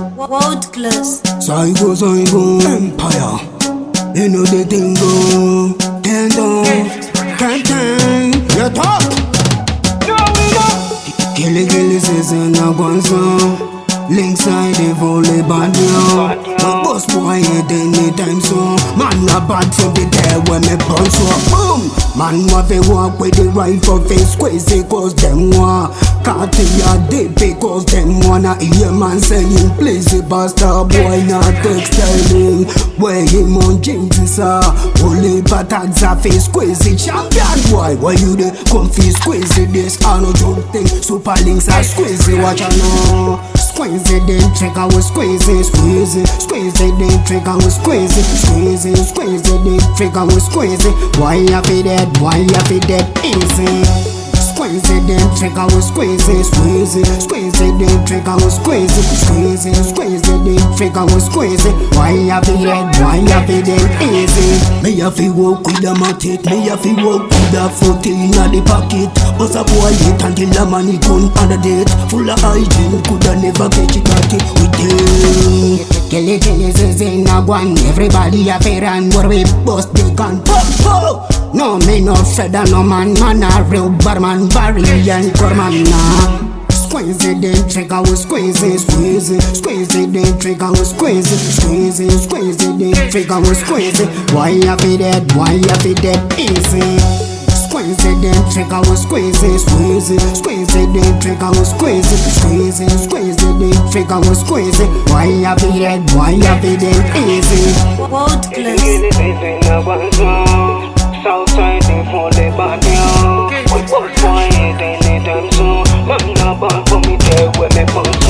World class. Psycho, empire. You know the thing go. Can't you talk. Killy season a one song. Links side they volley bad now. My boss boy ain't anytime soon. Man a bad for the day when me bounce up. Boom. Man want to walk with the rifle face crazy cause them want. Can't tell ya deep because them wanna hear man saying please the bastard boy not textiling. Where him on Jesus only patags a face crazy champion boy. Why you the confused crazy this I no joke thing. Supalynx a squeezy watch I know. Squeeze it, then trigger was squeezing, squeezing, squeeze it, then trigger was squeezing, squeezing, squeeze it, then trigger was squeezing. Why you feel that? Why you feel that easy? Squeeze it, then trigger was squeezing, squeezing, squeeze it, then trigger was squeezing, squeezing, squeeze it, then trigger was squeezing. Why you feel that? Why you feel that easy? Me a fi walk with a matic, me a fi walk with a 40 inna the pocket. Bust a boy hit until a money gun on the date. Full of hygiene, coulda never catch it at it with it. Kelly is in a one, everybody a fair and what we bust they gun. Po. No me no feather, no man a real barman, Barry and Corman nah. Squeeze it, then trigger was squeezing, squeezing, squeeze it, then trigger was squeezing, squeezing, squeeze it, then trigger was squeezing. Why you feel that? Why you feel that easy? Squeeze it, then trigger was squeezing, squeezing, squeeze it, then trigger was squeezing, squeezing, squeeze it, then trigger was squeezing. Why you feel that? Why you feel that easy? World class. Southside they for the bad yo. We both quiet anytime soon. Man a bad for me there when me bounce.